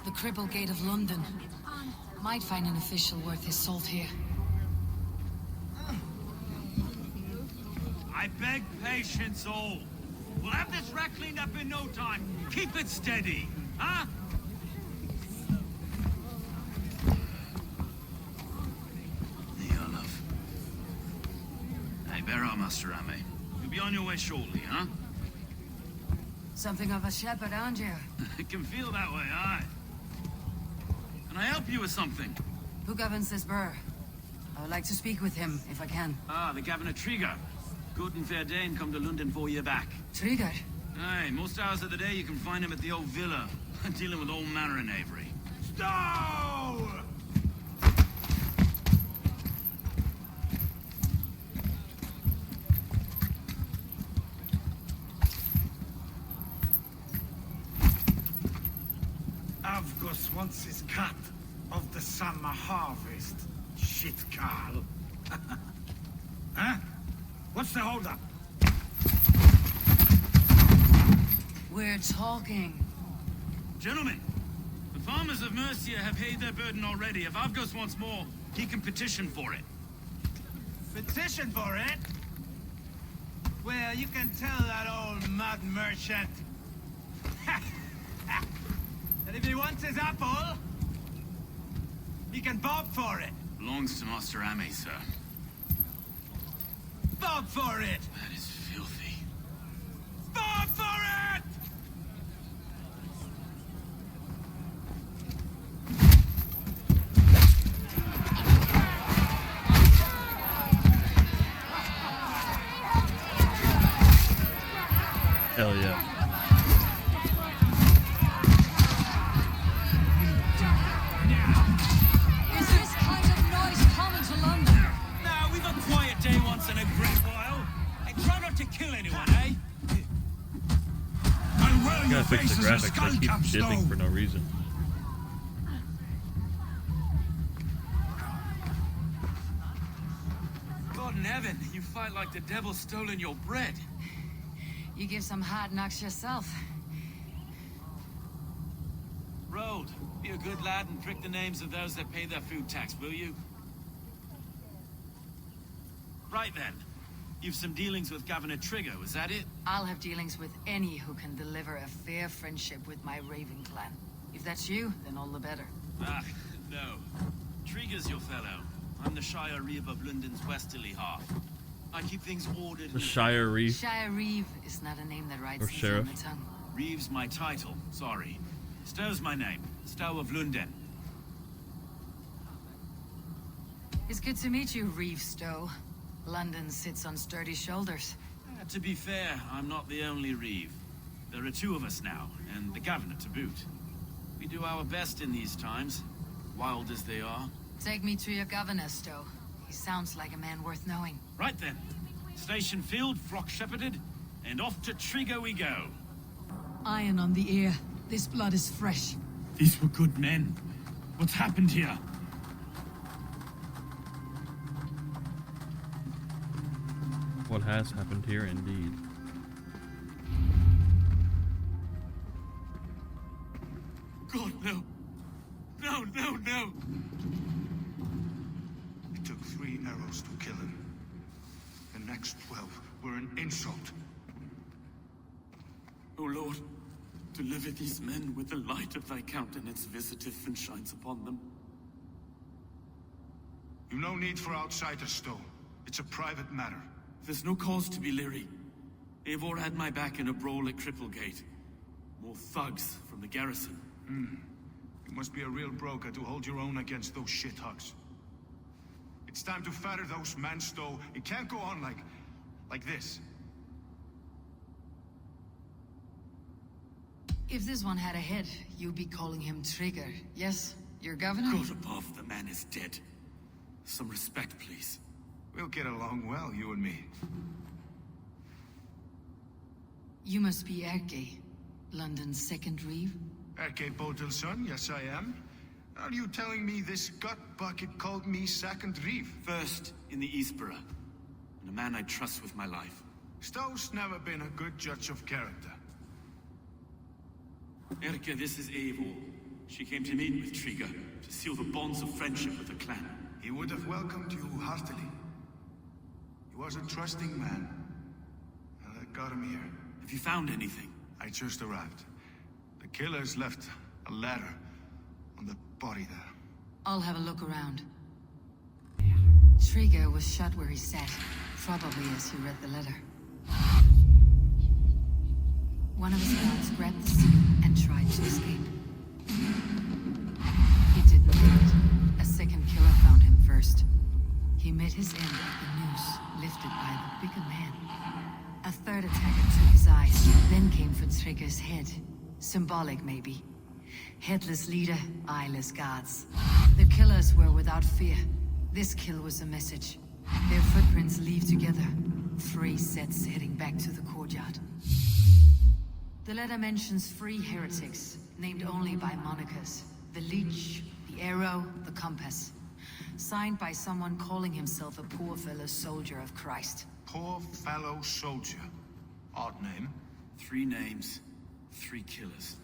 The Cripple Gate of London. Might find an official worth his salt here. I beg patience, all. We'll have this wreck cleaned up in no time. Keep it steady, huh? Olaf. Hey, bear our Master Ame. You'll be on your way shortly, huh? Something of a shepherd, aren't you? It can feel that way, aye. Can I help you with something? Who governs this burr? I would like to speak with him, if I can. Ah, the Governor Trigger. Good and fair Dane come to London 4 year back. Trigger? Aye, most hours of the day you can find him at the old villa, dealing with all manner of knavery. Stow! Avgos wants his cut of the summer harvest. Shit, Carl. Huh? What's the holdup? We're talking. Gentlemen, the farmers of Mercia have paid their burden already. If Avgos wants more, he can petition for it. Petition for it? Well, you can tell that old mud merchant that if he wants his apple, he can bob for it. Belongs to Master Ame, sir. Bob for it! That is filthy. Bob for it! Hell yeah. Is this kind of noise common to London? Nah, we've a quiet day once in a great while. And try not to kill anyone, eh? And well, You your gotta fix face the is a graphics. skull They keep cap dipping stone. for no reason. God in heaven, you fight like the devil stolen your bread. You give some hard knocks yourself. Road, be a good lad and prick the names of those that pay their food tax, will you? Right then. You've some dealings with Governor Trigger, was that it? I'll have dealings with any who can deliver a fair friendship with my Raven clan. If that's you, then all the better. Ah, no. Trigger's your fellow. I'm the Shire Reeve of London's westerly half. I keep things ordered. The Shire Reef. Shire Reeve is not a name that rides Or easy on sheriff. the tongue. Reeve's my title, sorry. Stow's my name. Stow of London. It's good to meet you, Reeve Stowe. London sits on sturdy shoulders. To be fair, I'm not the only Reeve. There are two of us now, and the Governor to boot. We do our best in these times, wild as they are. Take me to your governor, Stowe. He sounds like a man worth knowing. Right then. Station filled, flock shepherded, and off to Trigger we go. Iron on the ear. This blood is fresh. These were good men. What's happened here? What has happened here, indeed. God, no. No, no, no. It took 3 arrows to kill him. The next 12 were an insult. O Lord, deliver these men with the light of thy countenance visiteth and shines upon them. You've no need for outsiders, Stowe. It's a private matter. There's no cause to be leery. Eivor had my back in a brawl at Cripplegate. More thugs from the garrison. You must be a real broker to hold your own against those shithugs. It's time to fetter those men, Stowe. It can't go on like this. If this one had a head, you'd be calling him Trigger. Yes, your governor? God above, the man is dead. Some respect, please. We'll get along well, you and me. You must be Erke, London's second Reeve. Erke Botelson, yes I am. Are you telling me this gut bucket called me second Reeve? First in the Eastborough, and a man I trust with my life. Stowe's never been a good judge of character. Erke, this is Eivor, She came to meet with Triga, to seal the bonds of friendship with the clan. He would have welcomed you heartily. He was a trusting man. And I got him here. Have you found anything? I just arrived. The killers left a ladder on the body there. I'll have a look around. Trigger was shot where he sat, probably as he read the letter. One of his guards grabbed the seal and tried to escape. He didn't do it. A second killer found him first. He met his end at the noose, lifted by the bigger man. A third attacker took his eyes, then came for Trigger's head. Symbolic, maybe. Headless leader, eyeless guards. The killers were without fear. This kill was a message. Their footprints leave together. 3 sets heading back to the courtyard. The letter mentions 3 heretics, named only by monikers. The Leech, the Arrow, the Compass. Signed by someone calling himself a poor fellow soldier of Christ. Poor fellow soldier. Odd name. 3 names, 3 killers,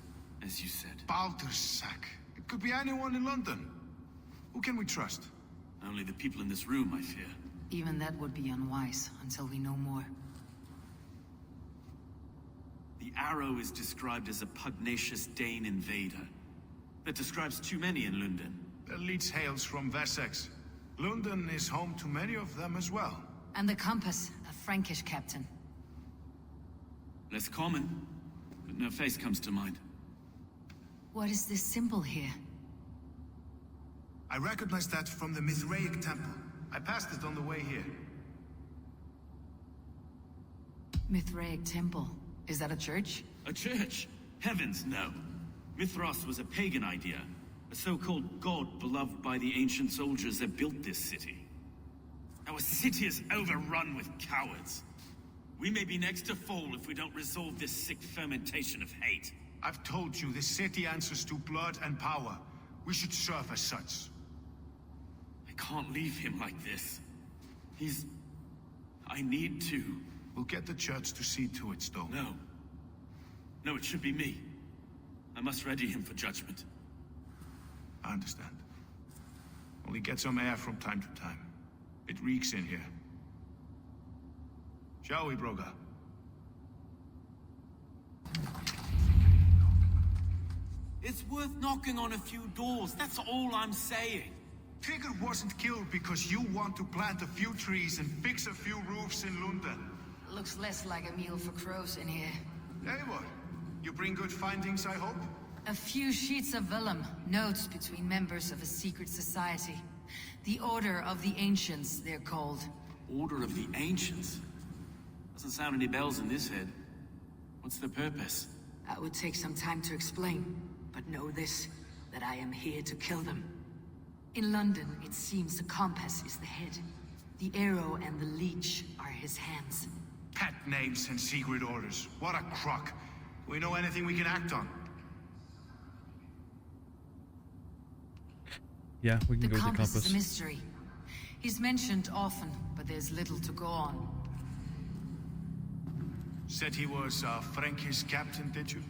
as you said. Baldersack. It could be anyone in London. Who can we trust? Only the people in this room, I fear. Even that would be unwise, until we know more. The Arrow is described as a pugnacious Dane invader. That describes too many in London. The Leech hails from Wessex. London is home to many of them as well. And the Compass, a Frankish captain. Less common, but no face comes to mind. What is this symbol here? I recognize that from the Mithraic temple. I passed it on the way here. Mithraic temple. Is that a church? A church? Heavens, no. Mithras was a pagan idea. A so-called god beloved by the ancient soldiers that built this city. Our city is overrun with cowards. We may be next to fall if we don't resolve this sick fermentation of hate. I've told you, this city answers to blood and power. We should serve as such. I can't leave him like this. I need to. We'll get the church to see to it, Stowe. No. No, it should be me. I must ready him for judgment. I understand. Only get some air from time to time. It reeks in here. Shall we, Broga? It's worth knocking on a few doors, that's all I'm saying. Trigger wasn't killed because you want to plant a few trees and fix a few roofs in London. Looks less like a meal for crows in here. Hey, what? You bring good findings, I hope? A few sheets of vellum, notes between members of a secret society. The Order of the Ancients, they're called. Order of the Ancients? Doesn't sound any bells in this head. What's their purpose? That would take some time to explain, but know this, that I am here to kill them. In London, it seems the Compass is the head. The Arrow and the Leech are his hands. Pet names and secret orders. What a crock. We know anything we can act on. Yeah, we can The go with the Compass is compass. a mystery. He's mentioned often, but there's little to go on. Said he was a Frankish captain, did you?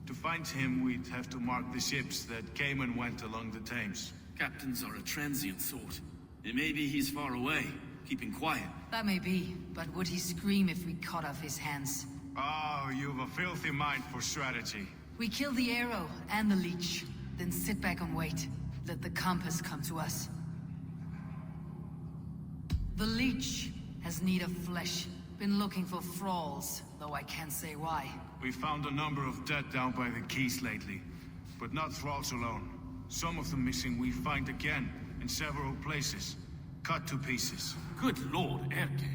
To find him, we'd have to mark the ships that came and went along the Thames. Captains are a transient sort. It may be he's far away, keeping quiet. That may be, but would he scream if we cut off his hands? Oh, you've a filthy mind for strategy. We kill the Arrow and the Leech, then sit back and wait. Let the Compass come to us. The Leech has need of flesh. Been looking for thralls, though I can't say why. We found a number of dead down by the quays lately, but not thralls alone. Some of the missing we find again in several places, cut to pieces. Good lord, Erke.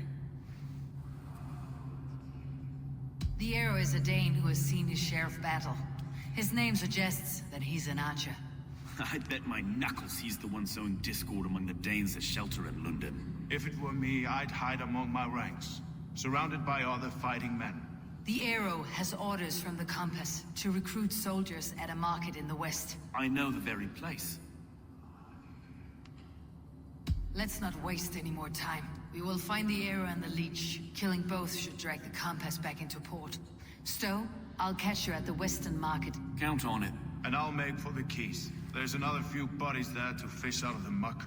The Arrow is a Dane who has seen his share of battle. His name suggests that he's an archer. I bet my knuckles he's the one sowing discord among the Danes that shelter in London. If it were me, I'd hide among my ranks, surrounded by other fighting men. The Arrow has orders from the Compass to recruit soldiers at a market in the west. I know the very place. Let's not waste any more time. We will find the Arrow and the Leech. Killing both should drag the Compass back into port. Stowe, I'll catch you at the western market. Count on it. and I'll make for the keys. There's another few bodies there to fish out of the muck.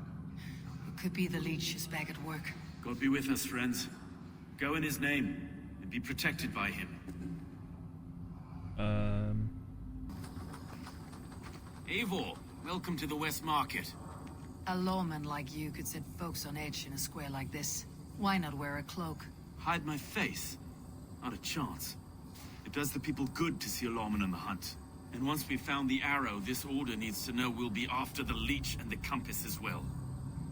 It could be the leech is back at work. God be with us, friends. Go in his name, and be protected by him. Eivor, welcome to the West Market. A lawman like you could set folks on edge in a square like this. Why not wear a cloak? Hide my face? Not a chance. It does the people good to see a lawman on the hunt. And once we've found the arrow, this order needs to know we'll be after the leech and the compass as well.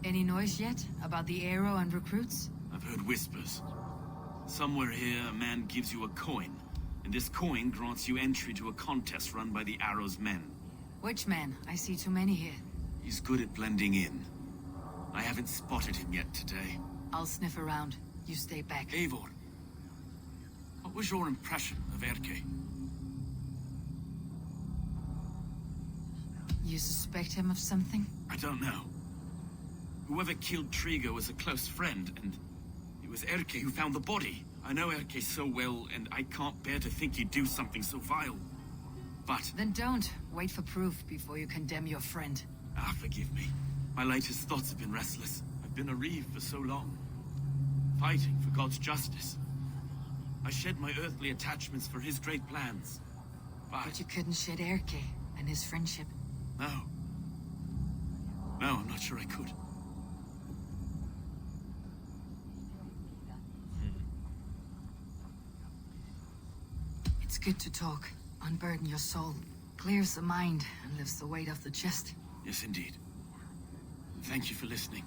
Any noise yet about the arrow and recruits? I've heard whispers. Somewhere here, a man gives you a coin, and this coin grants you entry to a contest run by the arrow's men. Which man? I see too many here. He's good at blending in. I haven't spotted him yet today. I'll sniff around. You stay back. Eivor, what was your impression of Erke? You suspect him of something? I don't know. Whoever killed Trigo was a close friend, and it was Erke who found the body. I know Erke so well, and I can't bear to think he'd do something so vile. But... Then don't. Wait for proof before you condemn your friend. forgive me. My latest thoughts have been restless. I've been a reeve for so long, fighting for God's justice. I shed my earthly attachments for his great plans. But you couldn't shed Erke and his friendship. No. No, I'm not sure I could. It's good to talk. Unburden your soul. Clears the mind and lifts the weight off the chest. Yes, indeed. Thank you for listening.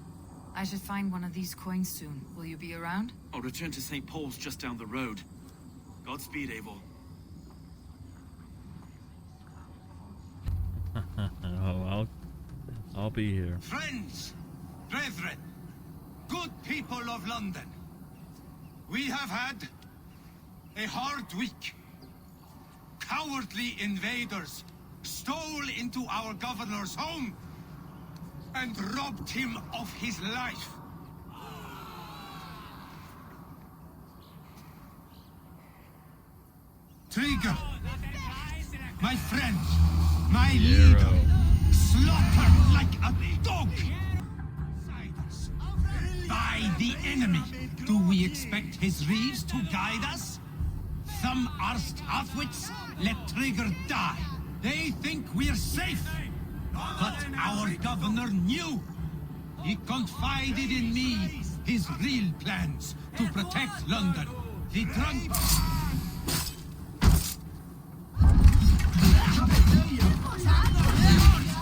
I should find one of these coins soon. Will you be around? I'll return to St. Paul's just down the road. Godspeed, Eivor. Oh, I'll be here. Friends, brethren, good people of London, we have had a hard week. Cowardly invaders stole into our governor's home and robbed him of his life. Trigger, my friend, my leader, slaughtered like a dog. By the enemy. Do we expect his reeves to guide us? Some arsed halfwits let Trigger die. They think we're safe. But our governor knew. He confided in me his real plans to protect London. The drunk...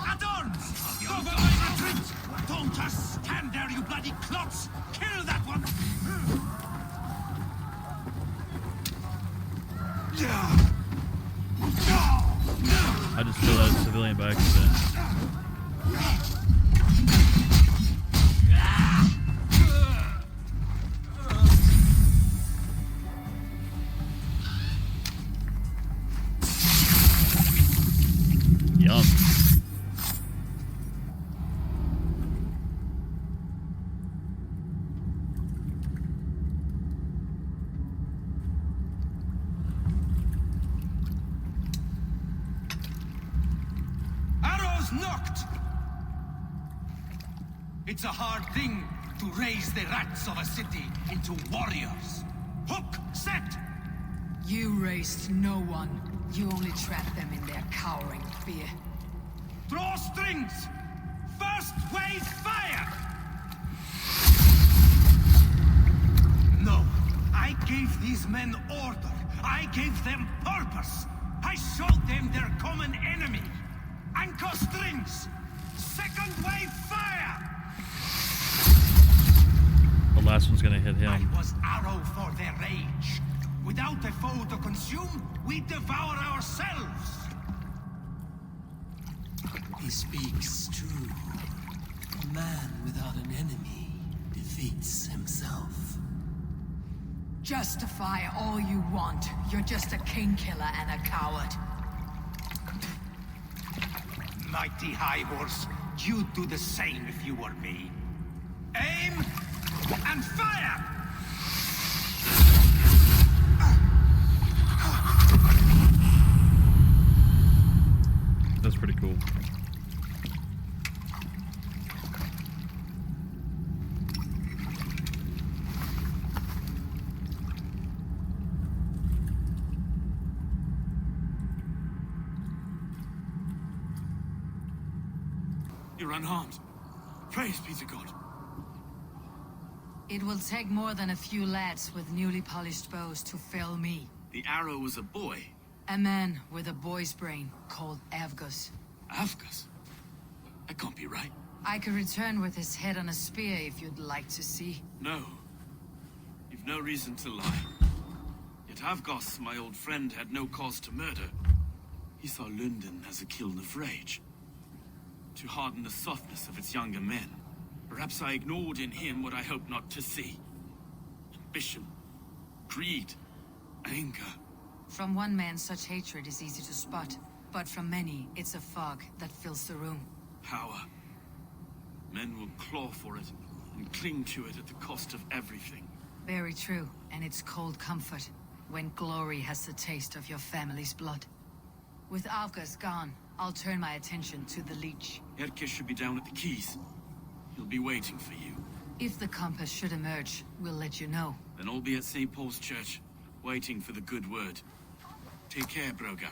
At arms! Cover my retreat! Don't just stand there, you bloody clots! Kill that one! I just feel that civilian by accident. Yum. Arrows knocked! It's a hard thing to raise the rats of a city into warriors. Hook set! You raised no one. You only trapped them in their cowering fear. Draw strings! First wave fire! No, I gave these men order. I gave them purpose. I showed them their common enemy. Anchor strings! Second wave fire! The last one's gonna hit him. I was arrow for their rage. Without a foe to consume, we devour ourselves. He speaks true. A man without an enemy defeats himself. Justify all you want. You're just a king killer and a coward. Mighty High Horse, you'd do the same if you were me. Aim and fire! This You're unharmed. Praise be to God. It will take more than a few lads with newly polished bows to fell me. The arrow was a boy. A man with a boy's brain called Avgus. Avgus? That can't be right. I could return with his head on a spear if you'd like to see. No. You've no reason to lie. Yet Avgos, my old friend, had no cause to murder. He saw London as a kiln of rage. To harden the softness of its younger men. Perhaps I ignored in him what I hoped not to see. Ambition, greed, anger. From one man, such hatred is easy to spot. But from many, it's a fog that fills the room. Power. Men will claw for it and cling to it at the cost of everything. Very true, and it's cold comfort when glory has the taste of your family's blood. With Avgus gone, I'll turn my attention to the Leech. Erke should be down at the quays. He'll be waiting for you. If the compass should emerge, we'll let you know. Then I'll be at St. Paul's Church, waiting for the good word. Take care, Broga.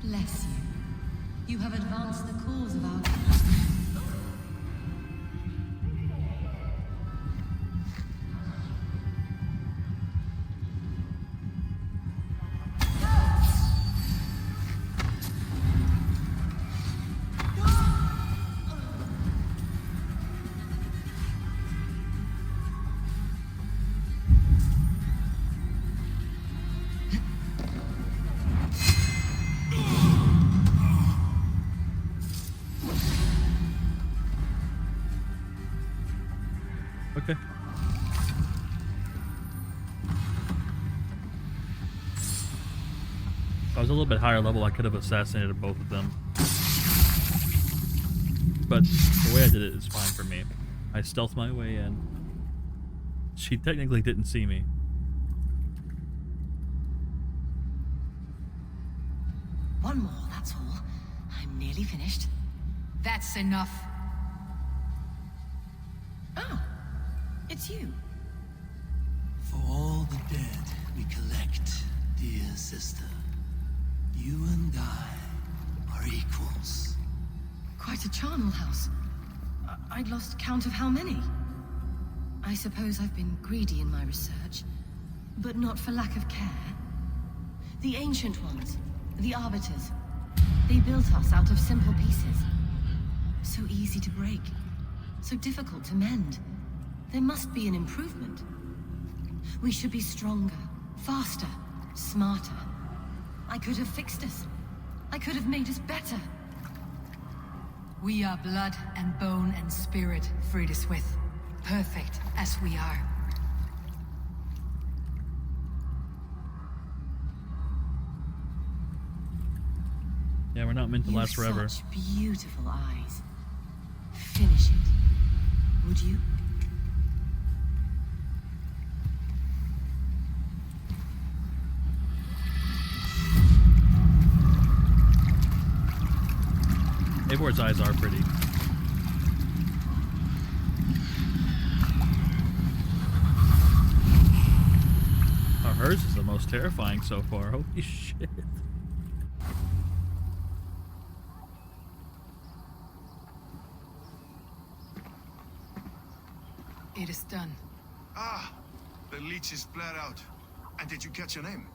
Bless you. You have advanced the cause of our... Okay. If I was a little bit higher level, I could have assassinated both of them. But the way I did it is fine for me. I stealthed my way in. She technically didn't see me. One more, that's all. I'm nearly finished. That's enough. Oh, it's you. For all the dead we collect, dear sister, you and I are equals. Quite a charnel house. I'd lost count of how many. I suppose I've been greedy in my research, but not for lack of care. The Ancient Ones, the Arbiters, they built us out of simple pieces. So easy to break, so difficult to mend. There must be an improvement. We should be stronger, faster, smarter. I could have fixed us. I could have made us better. We are blood and bone and spirit, Frideswith. Perfect as we are. Yeah, we're not meant to last forever. Such beautiful eyes. Finish it, would you? Eivord's eyes are pretty. Oh, hers is the most terrifying so far. Holy shit. It is done. Ah, the leech is bled out. And did you catch her name?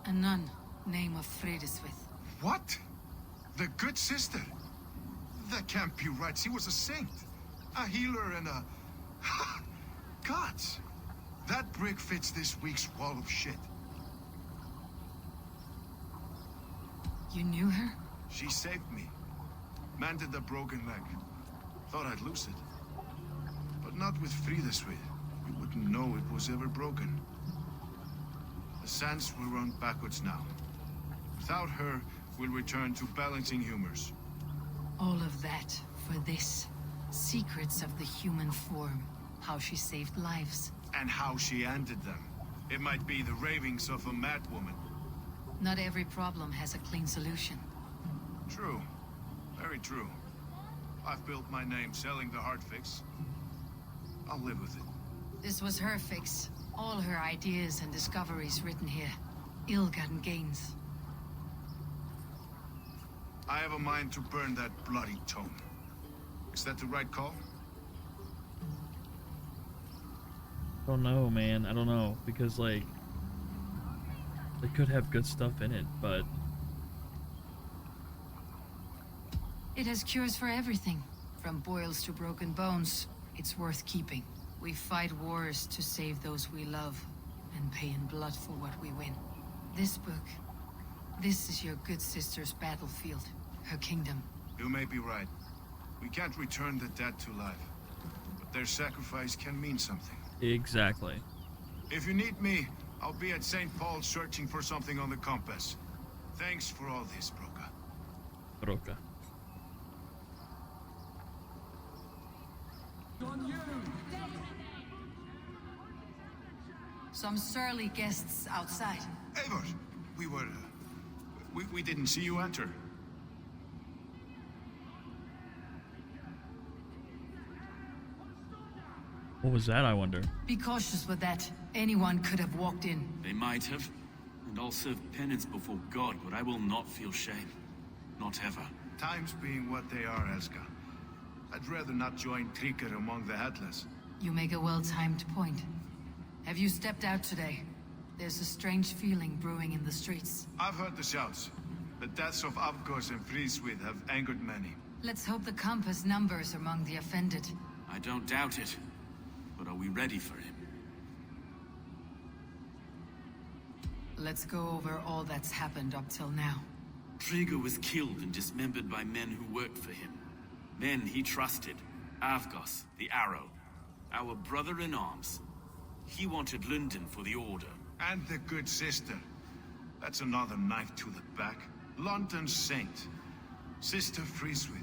A nun, name of Frideswith. What? The good sister? That can't be right. She was a saint. A healer and a... Gods! That brick fits this week's wall of shit. You knew her? She saved me. Mended the broken leg. Thought I'd lose it. But not with Frideswith. We wouldn't know it was ever broken. The sands will run backwards now. Without her, we'll return to balancing humors. All of that for this. Secrets of the human form. How she saved lives. And how she ended them. It might be the ravings of a madwoman. Not every problem has a clean solution. True. Very true. I've built my name selling the heart fix. I'll live with it. This was her fix. All her ideas and discoveries written here. Ill-gotten gains. I have a mind to burn that bloody tome. Is that the right call? I don't know, man. I don't know. Because, like, they could have good stuff in it, but... It has cures for everything. From boils to broken bones. It's worth keeping. We fight wars to save those we love. And pay in blood for what we win. This book. This is your good sister's battlefield. Her kingdom. You may be right. We can't return the dead to life. But their sacrifice can mean something. Exactly. If you need me, I'll be at St. Paul's searching for something on the compass. Thanks for all this, Broca. Broca. Some surly guests outside. Eivor, we didn't see you enter. What was that, I wonder? Be cautious with that. Anyone could have walked in. They might have. And I'll serve penance before God, but I will not feel shame. Not ever. Times being what they are, Elska. I'd rather not join Tríkr among the headless. You make a well-timed point. Have you stepped out today? There's a strange feeling brewing in the streets. I've heard the shouts. The deaths of Avgos and Fríswith have angered many. Let's hope the compass numbers among the offended. I don't doubt it. But are we ready for him? Let's go over all that's happened up till now. Trígr was killed and dismembered by men who worked for him. Men he trusted. Avgos, the Arrow. Our brother-in-arms. He wanted London for the Order. And the good sister. That's another knife to the back. London's saint. Sister Fríswith.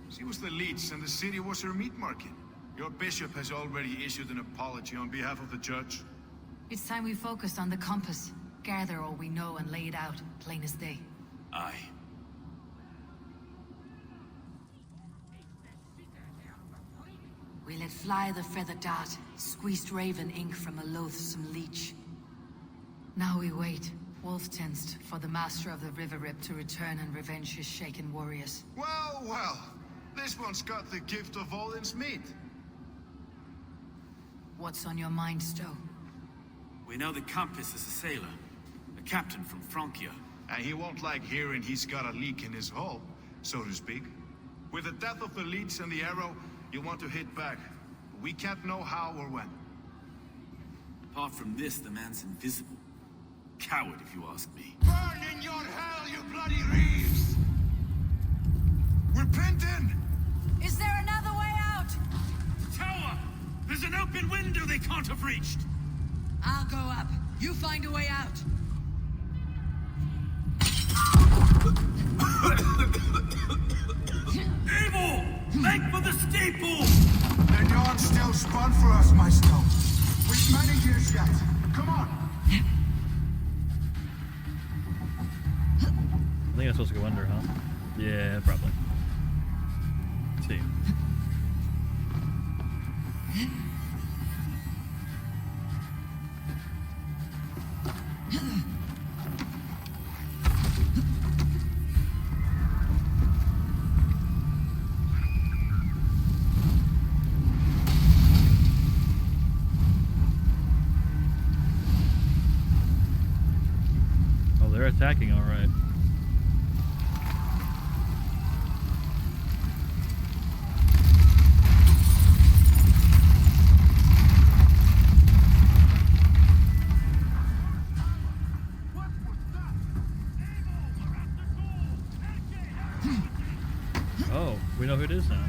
She was the leech and the city was her meat market. Your bishop has already issued an apology on behalf of the church. It's time we focus on the compass. Gather all we know and lay it out, plain as day. Aye. We let fly the feather dart, squeezed raven ink from a loathsome leech. Now we wait, wolf-tensed, for the master of the River Rip to return and revenge his shaken warriors. Well, well. This one's got the gift of Odin's meat. What's on your mind, Stowe? We know that Campus is a sailor. A captain from Francia. And he won't like hearing he's got a leak in his hull, so to speak. With the death of the leech and the Arrow, you want to hit back. We can't know how or when. Apart from this, the man's invisible. Coward, if you ask me. Burn in your hell, you bloody reeves! We're pinned in! Is there another way out? Tower! There's an open window they can't have reached! I'll go up. You find a way out. Evil! Make for the steeple! The yarn still spun for us, my Stowe. We've many years yet. Come on! I think I'm supposed to go under, huh? Yeah, probably. Let's see. Oh, they're attacking, all right. Oh, we know who it is now.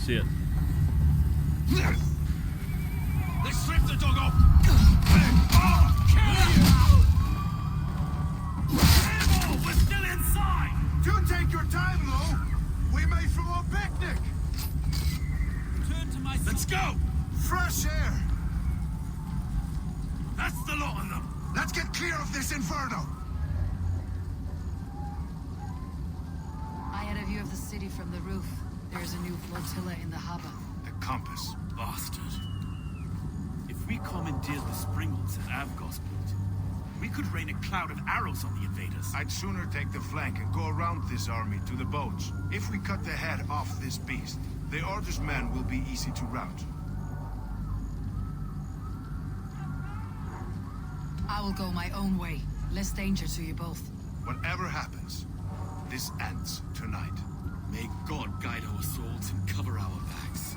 see it. They stripped the dog off! We're still inside! Do take your time, though. We may throw a picnic. Return to my... Let's go! Fresh air. That's the lot of them! Let's get clear of this inferno. I had a view of the city from the roof. There's a new flotilla in the harbor. The compass. Bastard. If we commandeered the springles at Avgosport, we could rain a cloud of arrows on the invaders. I'd sooner take the flank and go around this army to the boats. If we cut the head off this beast, the Order's men will be easy to rout. I will go my own way. Less danger to you both. Whatever happens, this ends tonight. May God guide our swords and cover our backs.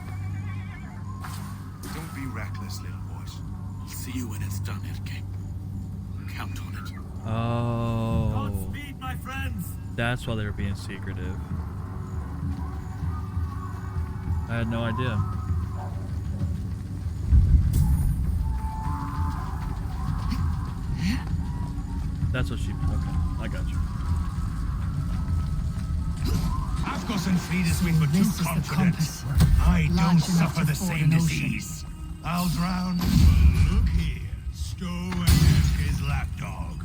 Don't be reckless, little boys. I'll see you when it's done, Erke. Count on it. Oh. Godspeed, my friends! That's why they were being secretive. I had no idea. That's what she... Okay, I got you. Afgos and Frida's wing were too This is the confident. compass. I don't Large enough suffer to the ford same an ocean. disease. I'll drown. Look here. Stow and Erke's lapdog.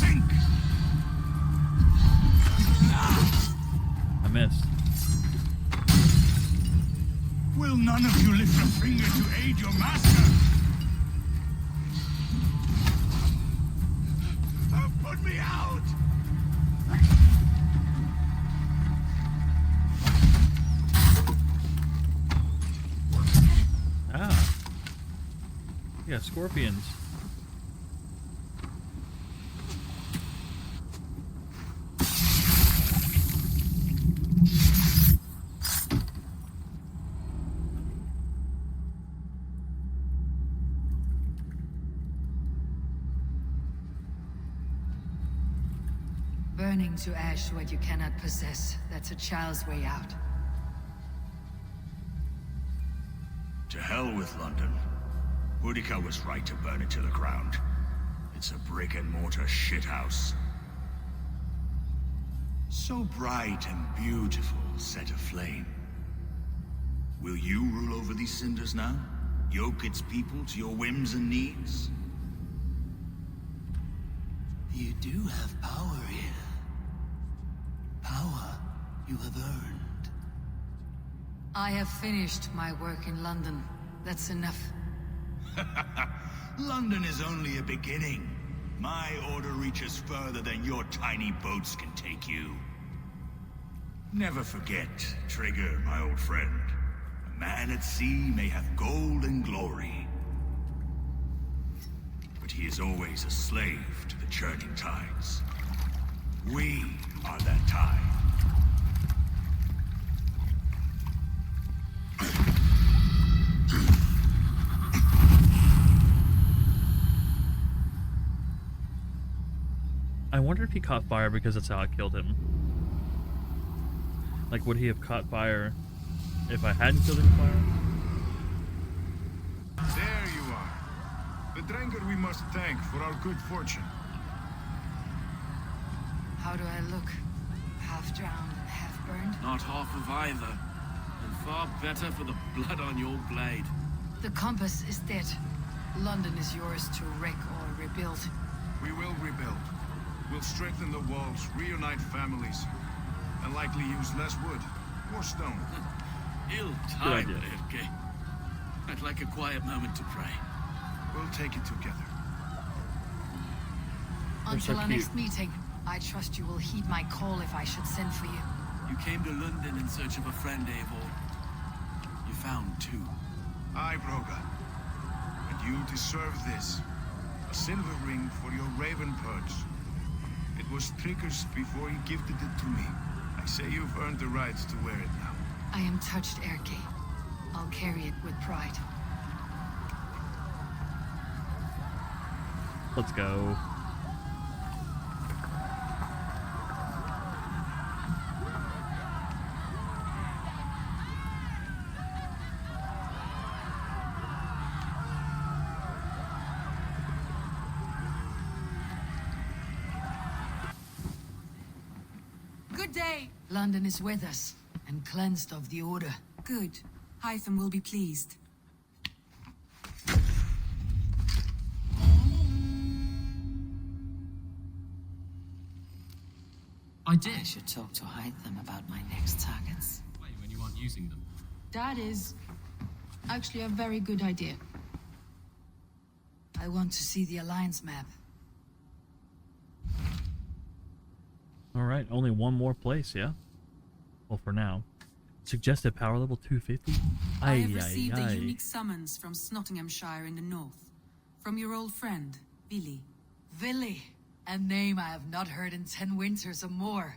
Think! I missed. Will none of you lift a finger to aid your master? Put me out! Ah. Yeah, scorpions. Burning to ash what you cannot possess. That's a child's way out. To hell with London. Boudica was right to burn it to the ground. It's a brick-and-mortar shithouse. So bright and beautiful, set aflame. Will you rule over these cinders now? Yoke its people to your whims and needs? You do have power here. Power you have earned. I have finished my work in London. That's enough. London is only a beginning. My order reaches further than your tiny boats can take you. Never forget, Trigger, my old friend. A man at sea may have gold and glory, but he is always a slave to the churning tides. We are that tide. I wonder if he caught fire because that's how I killed him. Like, would he have caught fire if I hadn't killed him with fire? There you are. The Drengur we must thank for our good fortune. How do I look? Half drowned, half burned? Not half of either. And far better for the blood on your blade. The compass is dead. London is yours to wreck or rebuild. We will rebuild. We'll strengthen the walls, reunite families, and likely use less wood or stone. Ill time, idea. Erke. I'd like a quiet moment to pray. We'll take it together. Until so our cute. next meeting, I trust you will heed my call if I should send for you. You came to London in search of a friend, Eivor. You found two. Aye, Broga. And you deserve this. A silver ring for your raven perch. It was Trigger's before he gifted it to me. I say you've earned the right to wear it now. I am touched, Erke. I'll carry it with pride. Let's go. Good day! London is with us, and cleansed of the Order. Good. Hytham will be pleased. I should talk to Hytham about my next targets. When you aren't using them. That is actually a very good idea. I want to see the Alliance map. Alright, only one more place, yeah? Well, for now. Suggested power level 250? I have received a unique summons from Nottinghamshire in the north. From your old friend, Billy. Villy, a name I have not heard in 10 winters or more.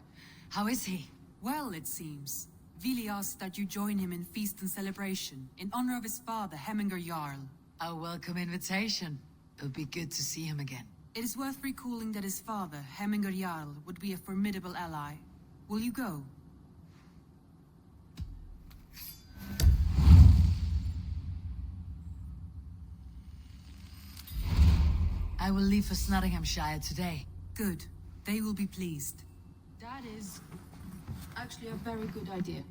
How is he? Well, it seems. Vili asked that you join him in feast and celebration, in honor of his father, Hemminger Jarl. A welcome invitation. It would be good to see him again. It is worth recalling that his father, Hemminger Jarl, would be a formidable ally. Will you go? I will leave for Nottinghamshire today. Good. They will be pleased. That is actually a very good idea.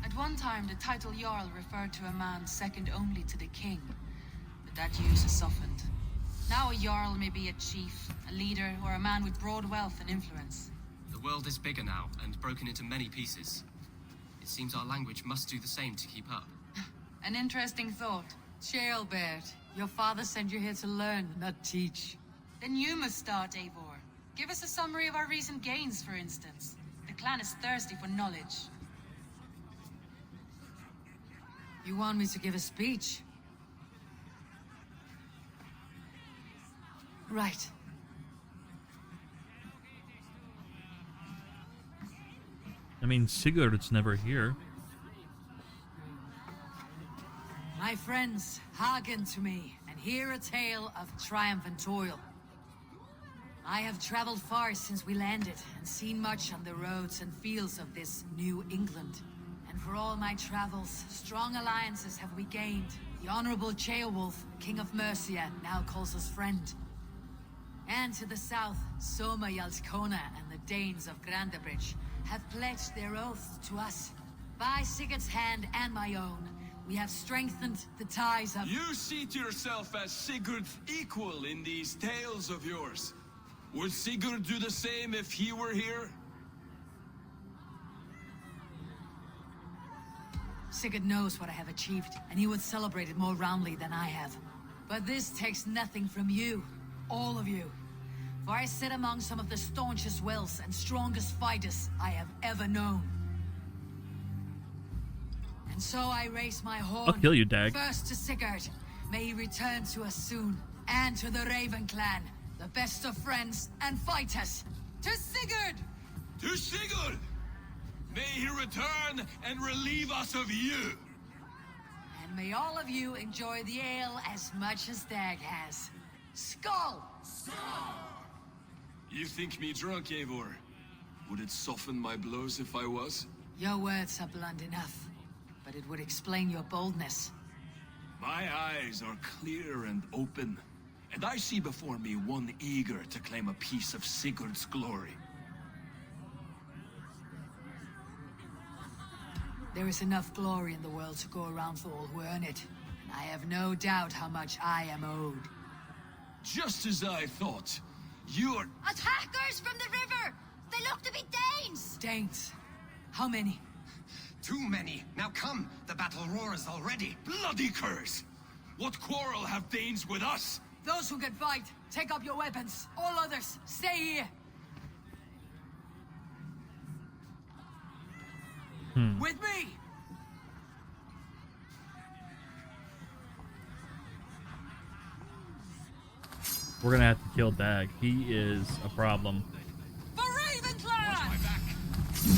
At one time, the title Jarl referred to a man second only to the king. But that use has softened. Now a Jarl may be a chief, a leader, or a man with broad wealth and influence. The world is bigger now, and broken into many pieces. It seems our language must do the same to keep up. An interesting thought. Geraldbert, your father sent you here to learn, not teach. Then you must start, Eivor. Give us a summary of our recent gains, for instance. The clan is thirsty for knowledge. You want me to give a speech? Right. I mean, Sigurd's never here. My friends, hearken to me, and hear a tale of triumph and toil. I have traveled far since we landed, and seen much on the roads and fields of this New England. And for all my travels, strong alliances have we gained. The Honorable Ceolwulf, King of Mercia, now calls us friend. And to the south, Soma Yalskona and the Danes of Grandabridge have pledged their oaths to us. By Sigurd's hand and my own, we have strengthened the ties of— You seat yourself as Sigurd's equal in these tales of yours. Would Sigurd do the same if he were here? Sigurd knows what I have achieved, and he would celebrate it more roundly than I have. But this takes nothing from you, all of you. For I sit among some of the staunchest wills and strongest fighters I have ever known. And so I raise my horn. I'll kill you, Dag. First to Sigurd. May he return to us soon. And to the Raven clan, the best of friends and fighters. To Sigurd! To Sigurd! May he return and relieve us of you! And may all of you enjoy the ale as much as Dag has. Skull! You think me drunk, Eivor? Would it soften my blows if I was? Your words are blunt enough, but it would explain your boldness. My eyes are clear and open, and I see before me one eager to claim a piece of Sigurd's glory. There is enough glory in the world to go around for all who earn it, and I have no doubt how much I am owed. Just as I thought. You're— Attackers from the river! They look to be Danes! Danes? How many? Too many. Now come, the battle roars already. bloody curse! What quarrel have Danes with us? Those who can fight, take up your weapons. All others, stay here. With me! We're gonna have to kill Dag. He is a problem. For Ravenclaw! Does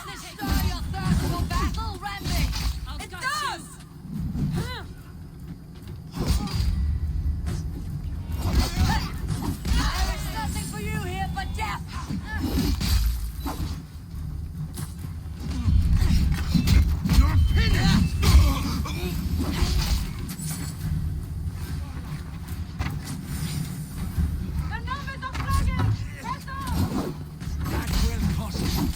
this stir your thirst for battle, Randy? It does! There is nothing for you here but death! You're finished! The numbers are flagging! Vessel! That will cost you.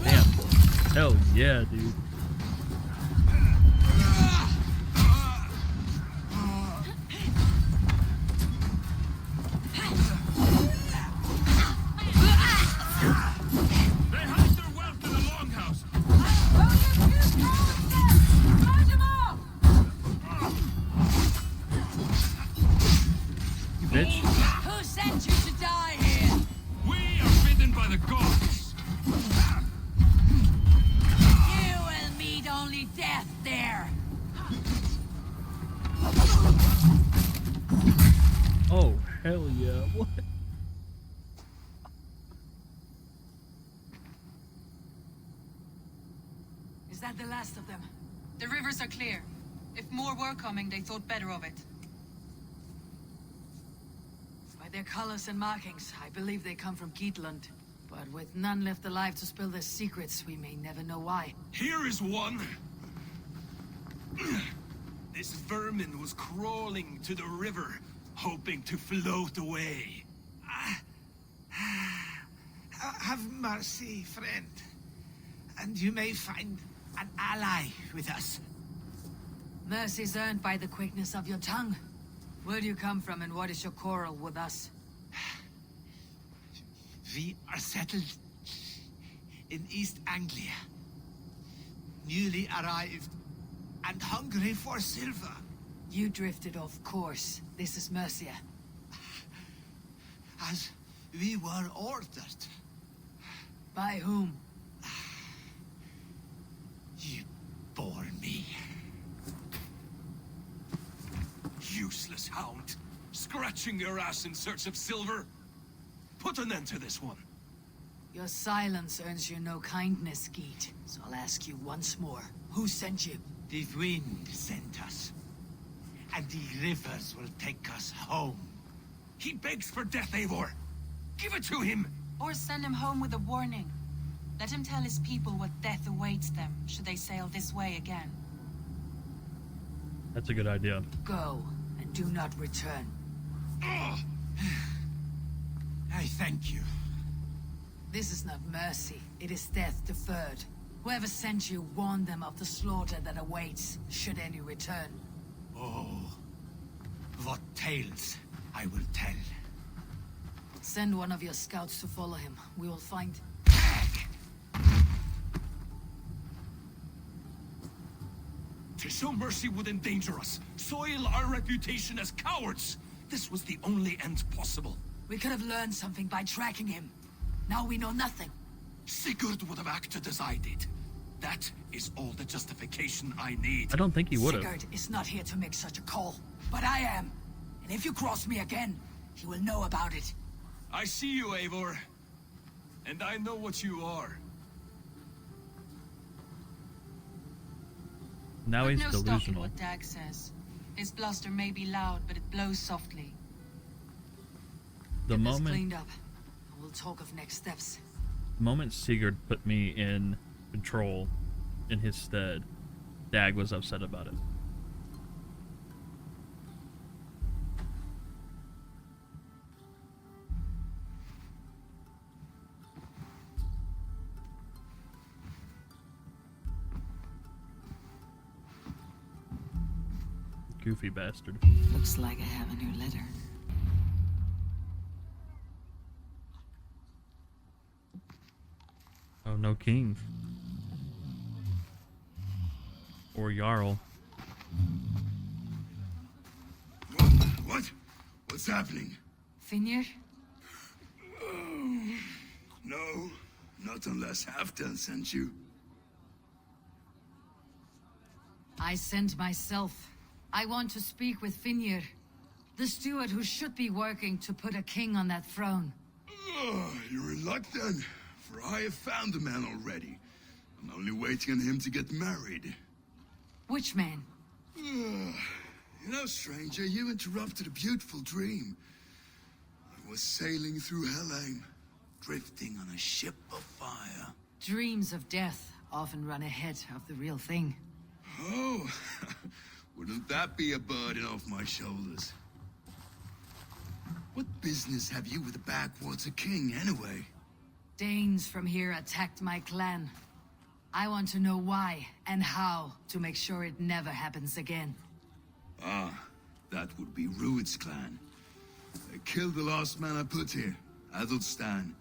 Damn. Hell yeah, dude. They hide their wealth in the longhouse. You bitch. Who sent you to die here? We are bidden by the gods. You will meet only death there. Oh, hell yeah. What? Is that the last of them? The rivers are clear. If more were coming, they thought better of it. By their colors and markings, I believe they come from Geatland. But with none left alive to spill their secrets, we may never know why. Here is one. This vermin was crawling to the river, hoping to float away. Have mercy, friend. And you may find an ally with us. Mercy's earned by the quickness of your tongue. Where do you come from and what is your quarrel with us? We are settled in East Anglia. Newly arrived and hungry for silver. You drifted off course. This is Mercia. As we were ordered. By whom? You bore me. Useless hound. Scratching your ass in search of silver. Put an end to this one. Your silence earns you no kindness, Geet. So I'll ask you once more. Who sent you? The wind sent us. And the rivers will take us home. He begs for death, Eivor. Give it to him. Or send him home with a warning. Let him tell his people what death awaits them, should they sail this way again. That's a good idea. Go, and do not return. I thank you. This is not mercy, it is death deferred. Whoever sent you warned them of the slaughter that awaits, should any return. Oh, what tales I will tell. Send one of your scouts to follow him. We will find... To show mercy would endanger us, soil our reputation as cowards. This was the only end possible. We could have learned something by tracking him. Now we know nothing. Sigurd would have acted as I did. That is all the justification I need. I don't think he would have. Sigurd is not here to make such a call, but I am. And if you cross me again, he will know about it. I see you, Eivor. And I know what you are. Now he's no stock in delusional. what Dag says. His bluster may be loud, but it blows softly. The Get this moment cleaned up, and we'll talk of next steps. The moment Sigurd put me in control in his stead, Dag was upset about it. Goofy bastard. Looks like I have a new letter. Oh, no king. Or Jarl. What? What's happening? Finir? No, not unless Halfdan sent you. I sent myself. I want to speak with Finir, the steward who should be working to put a king on that throne. You're in luck then, for I have found the man already. I'm only waiting on him to get married. Which man? You know, stranger, you interrupted a beautiful dream. I was sailing through Helheim, drifting on a ship of fire. Dreams of death often run ahead of the real thing. Oh, wouldn't that be a burden off my shoulders? What business have you with the backwater king, anyway? Danes from here attacked my clan. I want to know why and how to make sure it never happens again. Ah, that would be Rued's clan. They killed the last man I put here, Adelstan.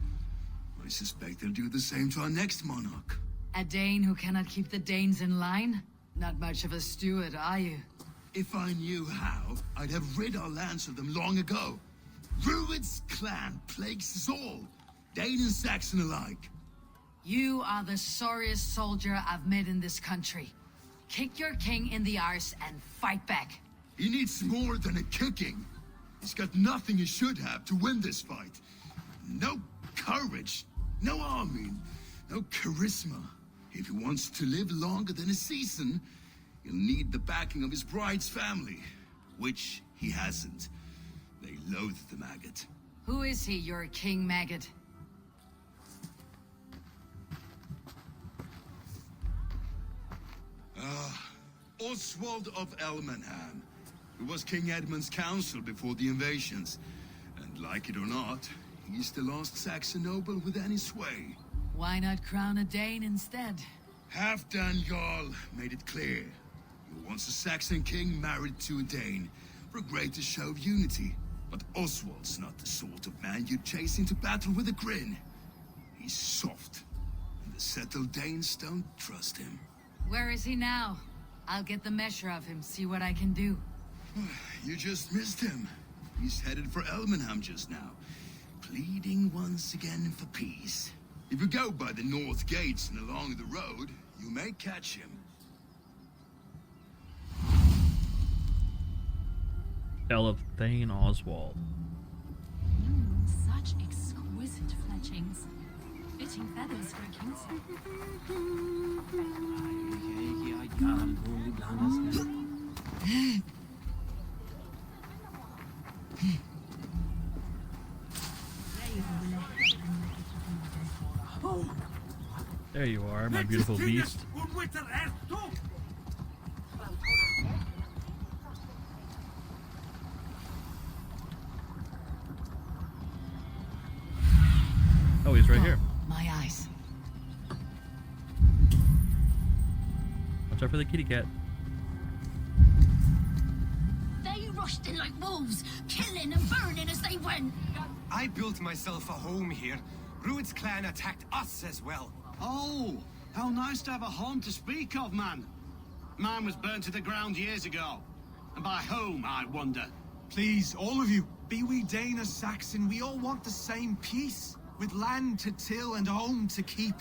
I suspect they'll do the same to our next monarch. A Dane who cannot keep the Danes in line? Not much of a steward, are you? If I knew how, I'd have rid our lands of them long ago. Rued's clan plagues us all, Dane and Saxon alike. You are the sorriest soldier I've met in this country. Kick your king in the arse and fight back. He needs more than a kicking. He's got nothing he should have to win this fight. No courage, no army, no charisma. If he wants to live longer than a season, he'll need the backing of his bride's family, which he hasn't. They loathe the maggot. Who is he, your king maggot? Oswald of Elmenham, who was King Edmund's counsel before the invasions. And like it or not, he's the last Saxon noble with any sway. Why not crown a Dane instead? Halfdan Jarl made it clear. He wants a Saxon king married to a Dane, for a greater show of unity. But Oswald's not the sort of man you'd chase into battle with a grin. He's soft, and the settled Danes don't trust him. Where is he now? I'll get the measure of him, see what I can do. You just missed him. He's headed for Elmenham just now, pleading once again for peace. If you go by the north gates and along the road, you may catch him. Tale of Thane Oswald. Such exquisite fletchings. Fitting feathers for a king's There you are, my beautiful beast. Oh, he's right here. My eyes. Watch out for the kitty cat. They rushed in like wolves, killing and burning as they went. I built myself a home here. Rued's clan attacked us as well. Oh, how nice to have a home to speak of, man. Mine was burnt to the ground years ago. And by home, I wonder. Please, all of you, be we Dane or Saxon, we all want the same peace. With land to till and home to keep.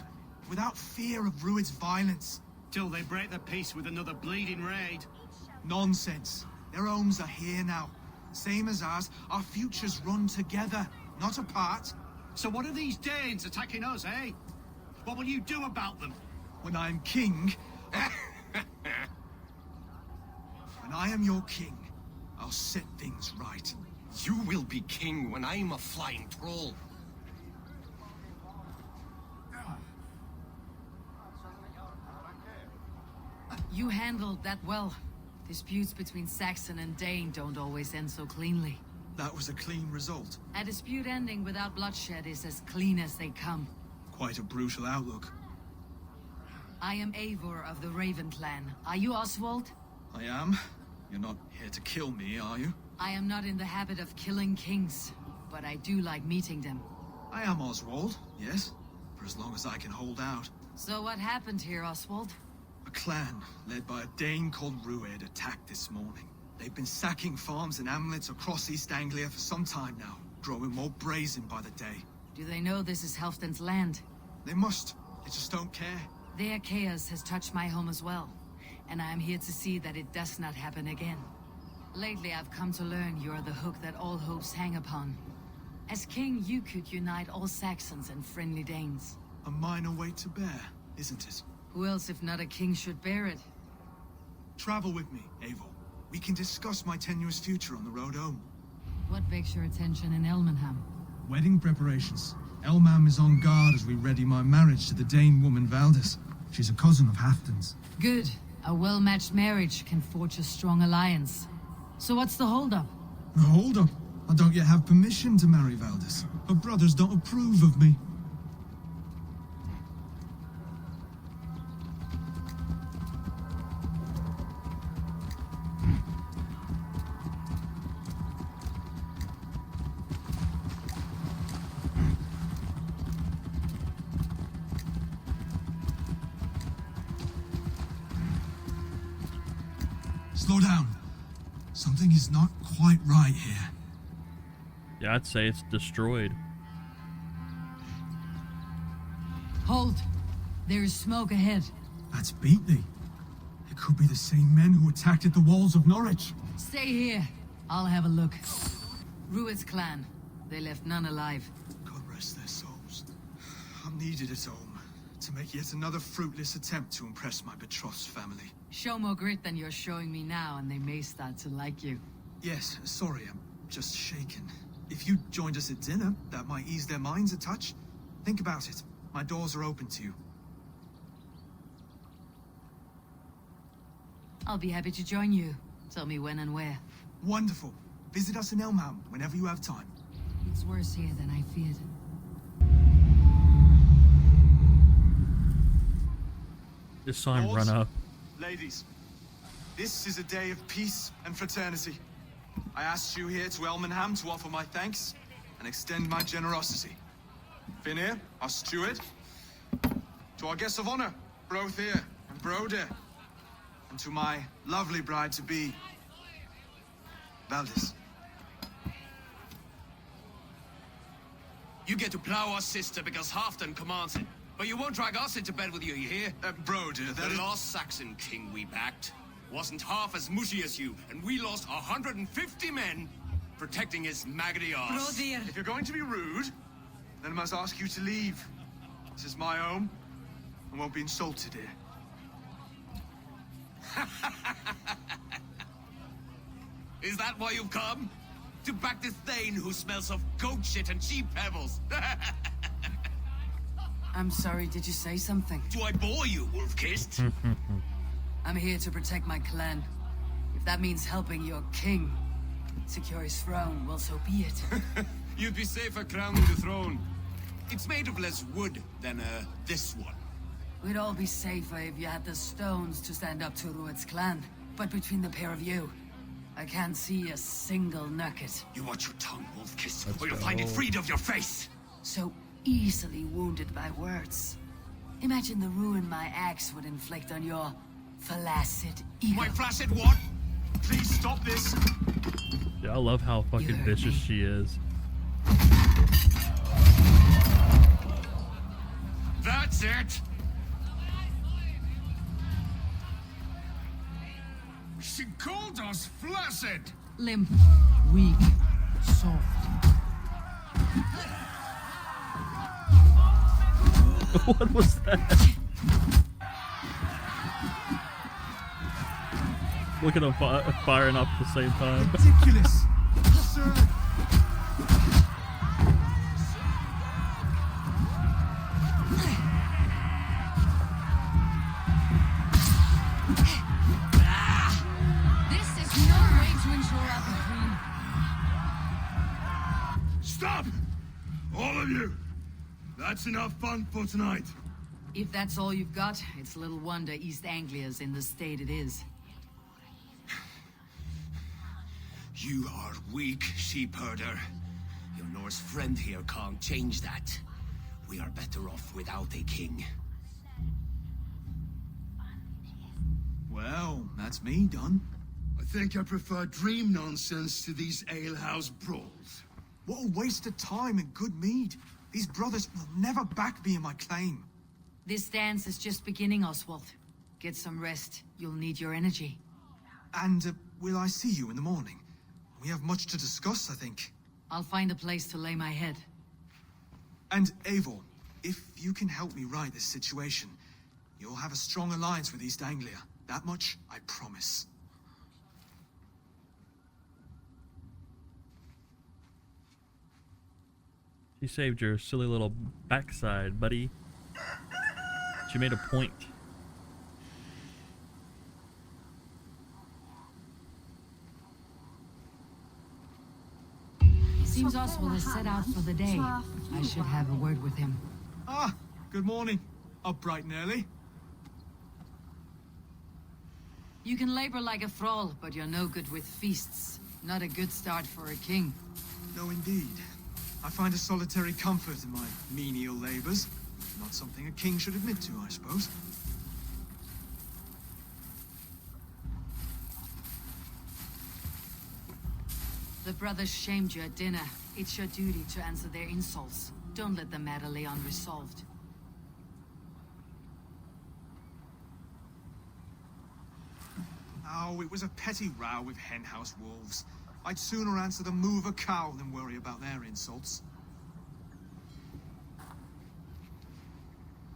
Without fear of Rued's violence. Till they break the peace with another bleeding raid. Nonsense. Their homes are here now. Same as ours, our futures run together, not apart. So what are these Danes attacking us, eh? What will you do about them? When I am king... When I am your king, I'll set things right. You will be king when I'm a flying troll. You handled that well. Disputes between Saxon and Dane don't always end so cleanly. That was a clean result. A dispute ending without bloodshed is as clean as they come. Quite a brutal outlook. I am Eivor of the Raven clan. Are you Oswald? I am. You're not here to kill me, are you? I am not in the habit of killing kings, but I do like meeting them. I am Oswald, yes. For as long as I can hold out. So what happened here, Oswald? A clan, led by a Dane called Rued, attacked this morning. They've been sacking farms and hamlets across East Anglia for some time now, growing more brazen by the day. Do they know this is Halfdan's land? They must. They just don't care. Their chaos has touched my home as well. and I am here to see that it does not happen again. Lately, I've come to learn you are the hook that all hopes hang upon. As king, you could unite all Saxons and friendly Danes. A minor weight to bear, isn't it? Who else, if not a king, should bear it? Travel with me, Eivor. We can discuss my tenuous future on the road home. What begs your attention in Elmenham? Wedding preparations. Elmam is on guard as we ready my marriage to the Dane woman Valdis. She's a cousin of Halfdan's. Good. A well-matched marriage can forge a strong alliance. So what's the holdup? The hold-up? I don't yet have permission to marry Valdis. Her brothers don't approve of me. Slow down. Something is not quite right here. Yeah, I'd say it's destroyed. Hold. There is smoke ahead. That's Beatley. It could be the same men who attacked at the walls of Norwich. Stay here. I'll have a look. Rued's clan. They left none alive. God rest their souls. I'm needed at home to make yet another fruitless attempt to impress my betrothed's family. Show more grit than you're showing me now, and they may start to like you. Yes, sorry, I'm just shaken. If you joined us at dinner, that might ease their minds a touch. Think about it. My doors are open to you. I'll be happy to join you. Tell me when and where. Wonderful. Visit us in Elmham whenever you have time. It's worse here than I feared. Just saw him run up. Ladies, this is a day of peace and fraternity. I asked you here to Elmenham to offer my thanks and extend my generosity. Finir, our steward, to our guests of honor, Brothir and Broder, and to my lovely bride-to-be, Valdis. You get to plow our sister because Halfdan commands it. But you won't drag us into bed with you hear? Broder, the last Saxon king we backed wasn't half as mushy as you, and we lost 150 men protecting his maggoty arse. Brodir! If you're going to be rude, then I must ask you to leave. This is my home. I won't be insulted here. Is that why you've come? To back this Thane who smells of goat shit and cheap pebbles? I'm sorry, did you say something? Do I bore you, wolf-kissed? I'm here to protect my clan. If that means helping your king secure his throne, well, so be it. You'd be safer crowning the throne. It's made of less wood than, this one. We'd all be safer if you had the stones to stand up to Rued's clan. But between the pair of you, I can't see a single nugget. You watch your tongue, wolf-kiss, or you'll find it freed of your face. So easily wounded by words. Imagine the ruin my axe would inflict on your flaccid ego. My flaccid what? Please stop this. Yeah, I love how fucking vicious she is. That's it. She called us flaccid. Limp, weak, soft. What was that? Look at them firing up at the same time. Ridiculous. Absurd. This is no way to ensure our victory. Stop! All of you! That's enough fun for tonight. If that's all you've got, it's little wonder East Anglia's in the state it is. You are weak, sheep herder. Your Norse friend here can't change that. We are better off without a king. Well, that's me done. I think I prefer dream nonsense to these alehouse brawls. What a waste of time and good mead. These brothers will never back me in my claim. This dance is just beginning, Oswald. Get some rest. You'll need your energy. And will I see you in the morning? We have much to discuss, I think. I'll find a place to lay my head. And Eivor, if you can help me right this situation, you'll have a strong alliance with East Anglia. That much, I promise. She saved your silly little backside, buddy. She made a point. Seems Oswald has set out for the day. I should have a word with him. Ah, good morning. Up bright and early. You can labor like a thrall, but you're no good with feasts. Not a good start for a king. No, indeed. I find a solitary comfort in my menial labors. Not something a king should admit to, I suppose. The brothers shamed you at dinner. It's your duty to answer their insults. Don't let the matter lay unresolved. Oh, it was a petty row with henhouse wolves. I'd sooner answer the moo of a cow than worry about their insults.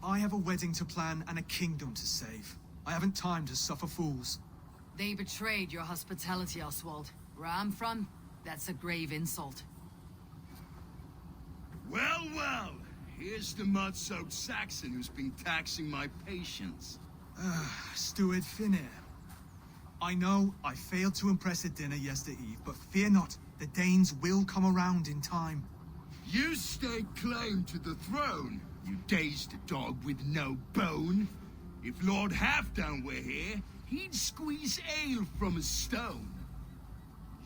I have a wedding to plan and a kingdom to save. I haven't time to suffer fools. They betrayed your hospitality, Oswald. Where I'm from, that's a grave insult. Well, well. Here's the mud-soaked Saxon who's been taxing my patience. Steward Finir. I know I failed to impress at dinner yesterday eve, but fear not, the Danes will come around in time. You stake claim to the throne, you dazed dog with no bone. If Lord Halfdown were here, he'd squeeze ale from a stone.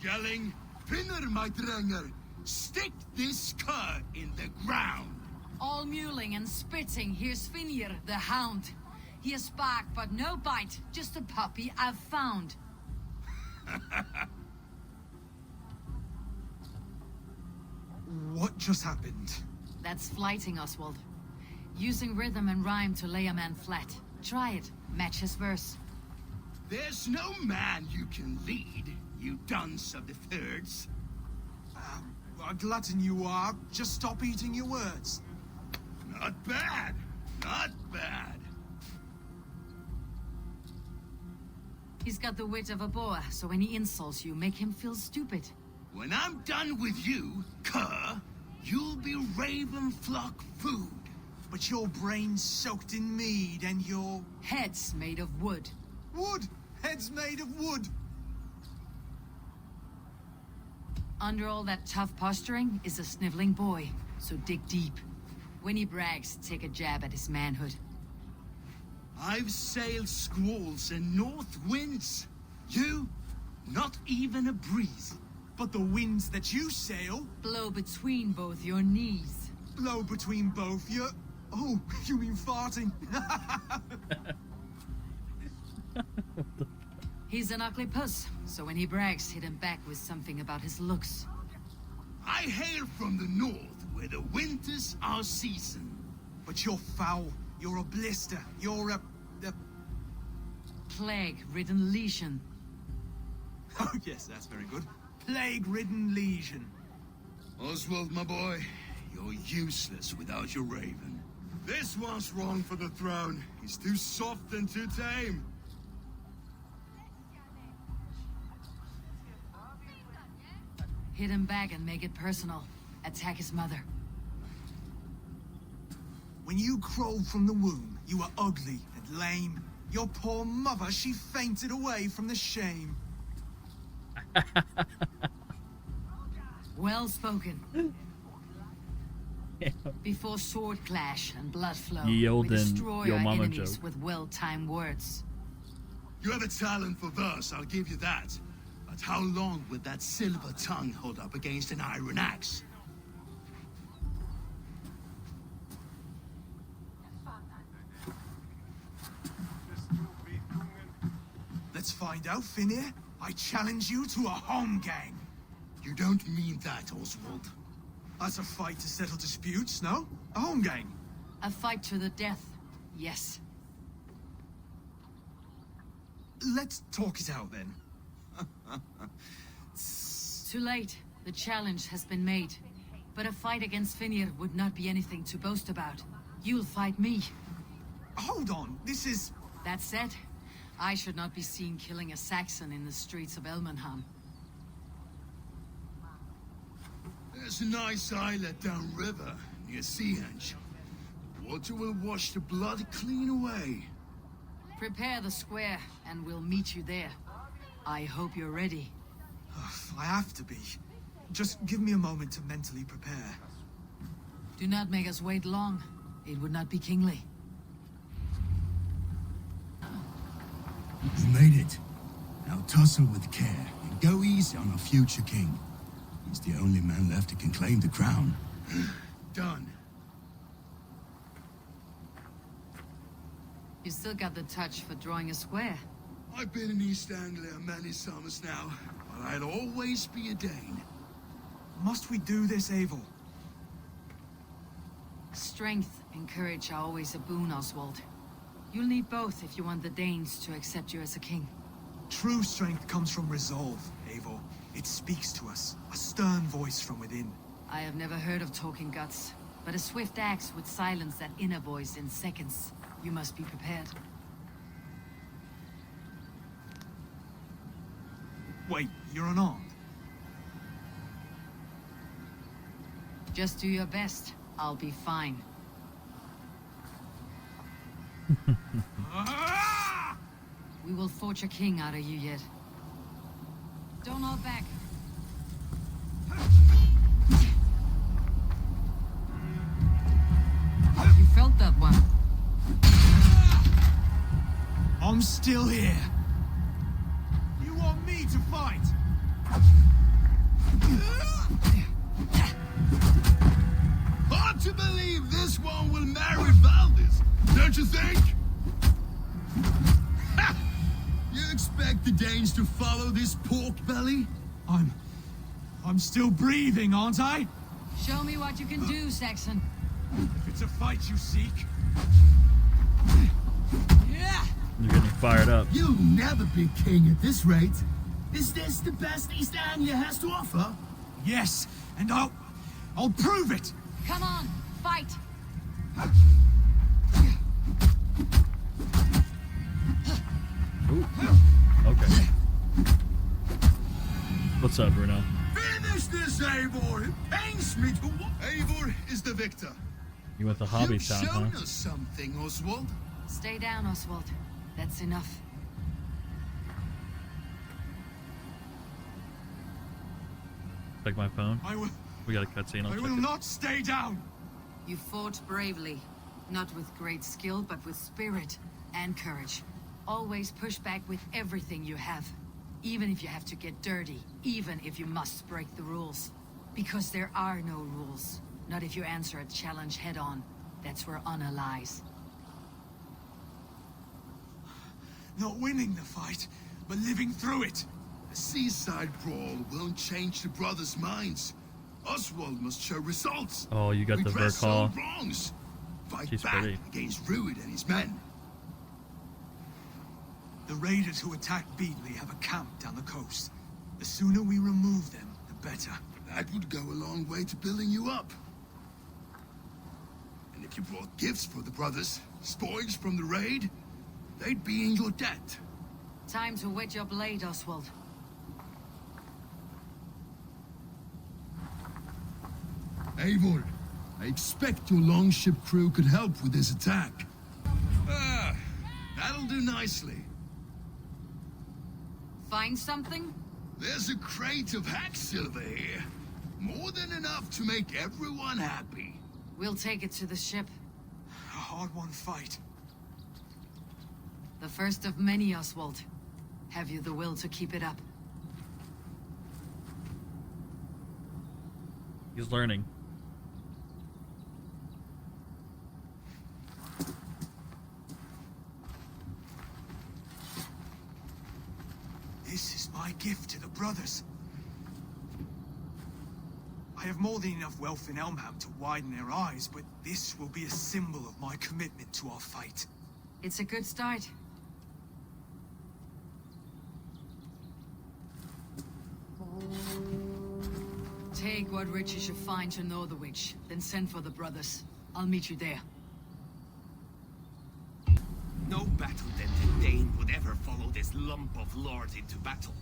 Yelling, Finner, my drenger, stick this cur in the ground. All mewling and spitting, here's Finir, the hound. He has bark, but no bite. Just a puppy I've found. What just happened? That's flighting, Oswald. Using rhythm and rhyme to lay a man flat. Try it. Match his verse. There's no man you can lead, you dunce of the thirds. A glutton you are. Just stop eating your words. Not bad. Not bad. He's got the wit of a boar, so when he insults you, make him feel stupid. When I'm done with you, cur, you'll be raven flock food. But your brain's soaked in mead and your... Head's made of wood. Wood! Head's made of wood! Under all that tough posturing is a sniveling boy, so dig deep. When he brags, take a jab at his manhood. I've sailed squalls and north winds. You, not even a breeze. But the winds that you sail... Blow between both your knees. Blow between both your... Oh, you mean farting? He's an ugly puss, so when he brags, hit him back with something about his looks. I hail from the north, where the winters are season. But you're foul. You're a blister. You're a... Plague-ridden legion. Oh, yes, that's very good. Plague-ridden legion. Oswald, my boy, you're useless without your raven. This one's wrong for the throne. He's too soft and too tame. Hit him back and make it personal. Attack his mother. When you crawled from the womb, you were ugly and lame. Your poor mother, she fainted away from the shame. Well spoken. Before sword clash and blood flow, Ye we olden destroy yo our mama enemies joke. with well-timed words. You have a talent for verse, I'll give you that. But how long would that silver tongue hold up against an iron axe? Let's find out, Finir. I challenge you to a home gang. You don't mean that, Oswald. That's a fight to settle disputes, no? A home gang. A fight to the death, yes. let's talk it out then. Too late. The challenge has been made. But a fight against Finir would not be anything to boast about. You'll fight me. Hold on, this is... That said, I should not be seen killing a Saxon in the streets of Elmenham. There's a nice islet downriver, near Seahenge. Water will wash the blood clean away. Prepare the square, and we'll meet you there. I hope you're ready. I have to be. Just give me a moment to mentally prepare. Do not make us wait long. It would not be kingly. You made it. Now tussle with care, and go easy on our future king. He's the only man left who can claim the crown. Done. You still got the touch for drawing a square. I've been in East Anglia many summers now, but I'll always be a Dane. Must we do this, Eivor? Strength and courage are always a boon, Oswald. You'll need both if you want the Danes to accept you as a king. True strength comes from resolve, Eivor. It speaks to us, a stern voice from within. I have never heard of talking guts, but a swift axe would silence that inner voice in seconds. You must be prepared. Wait, you're unarmed? Just do your best. I'll be fine. We will forge a king out of you yet. Don't hold back. You felt that one. I'm still here. You want me to fight? Hard to believe this one will marry Valdis, don't you think? Ha! You expect the Danes to follow this pork belly? I'm still breathing, aren't I? Show me what you can do, Saxon. If it's a fight you seek. Yeah! You're getting fired up. You'll never be king at this rate. Is this the best East Anglia has to offer? Yes, and I'll prove it. Come on, fight! Ooh. Okay. What's up, Bruno? Finish this, Eivor! It pains me to watch. Eivor is the victor. You went to Hobby You've Town, shown huh? us something, Oswald. Stay down, Oswald. That's enough. Check my phone. I will. We got a cutscene. I'll I check will it. not stay down. You fought bravely. Not with great skill, but with spirit and courage. Always push back with everything you have. Even if you have to get dirty. Even if you must break the rules. Because there are no rules. Not if you answer a challenge head-on. That's where honor lies. Not winning the fight, but living through it. A seaside brawl won't change the brothers' minds. Oswald must show results. Oh, you got the Redress Verk Hall. old wrongs. Fight She's back pretty. against Rued and his men. The raiders who attacked Beatley have a camp down the coast. The sooner we remove them, the better. That would go a long way to building you up. And if you brought gifts for the brothers, spoils from the raid, they'd be in your debt. Time to wet your blade, Oswald. Eivor, I expect your longship crew could help with this attack. That'll do nicely. Find something? There's a crate of hack silver here. More than enough to make everyone happy. We'll take it to the ship. A hard-won fight. The first of many, Oswald. Have you the will to keep it up? He's learning. This is my gift to the brothers. I have more than enough wealth in Elmham to widen their eyes, but this will be a symbol of my commitment to our fight. It's a good start. Take what riches you find to know the witch, then send for the brothers. I'll meet you there. No battle-dented Dane would ever follow this lump of lord into battle.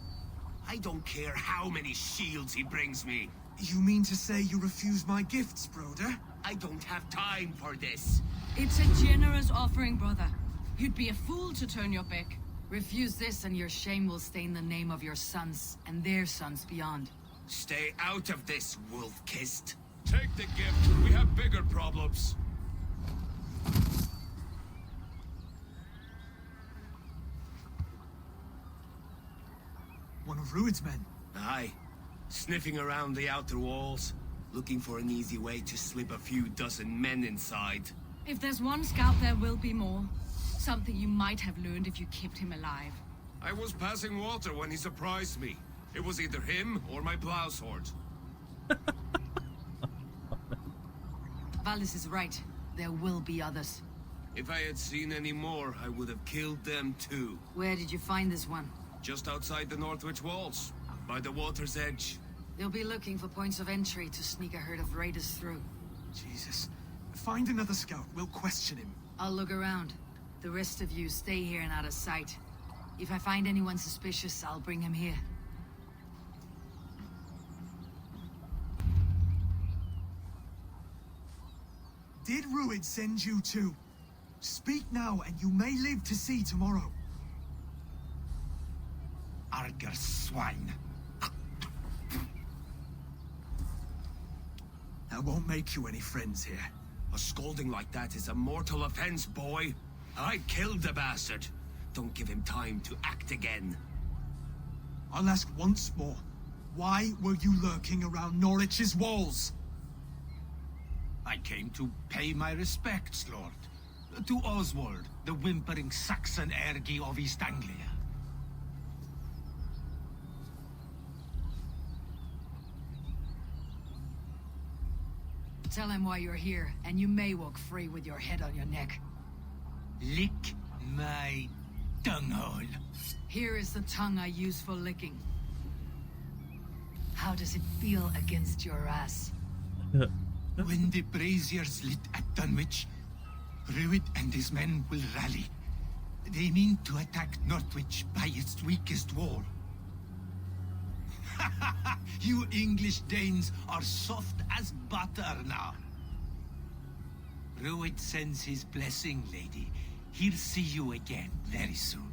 I don't care how many shields he brings me. You mean to say you refuse my gifts, Broder? I don't have time for this. It's a generous offering, brother. You'd be a fool to turn your back. Refuse this and your shame will stain the name of your sons and their sons beyond. Stay out of this, wolf-kissed. Take the gift. We have bigger problems. One of Rued's men. Aye. Sniffing around the outer walls, looking for an easy way to slip a few dozen men inside. If there's one scout, there will be more. Something you might have learned if you kept him alive. I was passing water when he surprised me. It was either him or my plow sword. Valdis is right. There will be others. If I had seen any more, I would have killed them too. Where did you find this one? Just outside the Northwich walls, by the water's edge. They'll be looking for points of entry to sneak a herd of raiders through. Jesus. Find another scout. We'll question him. I'll look around. The rest of you stay here and out of sight. If I find anyone suspicious, I'll bring him here. Did Rued send you too? Speak now, and you may live to see tomorrow. Arger swine. That won't make you any friends here. A scolding like that is a mortal offense, boy. I killed the bastard. Don't give him time to act again. I'll ask once more. Why were you lurking around Norwich's walls? I came to pay my respects, Lord. To Oswald, the whimpering Saxon ergi of East Anglia. Tell him why you're here, and you may walk free with your head on your neck. Lick my dunghole. Here is the tongue I use for licking. How does it feel against your ass? When the braziers lit at Dunwich, Rued and his men will rally. They mean to attack Northwich by its weakest wall. You English Danes are soft as butter now. Rued sends his blessing, lady. He'll see you again very soon.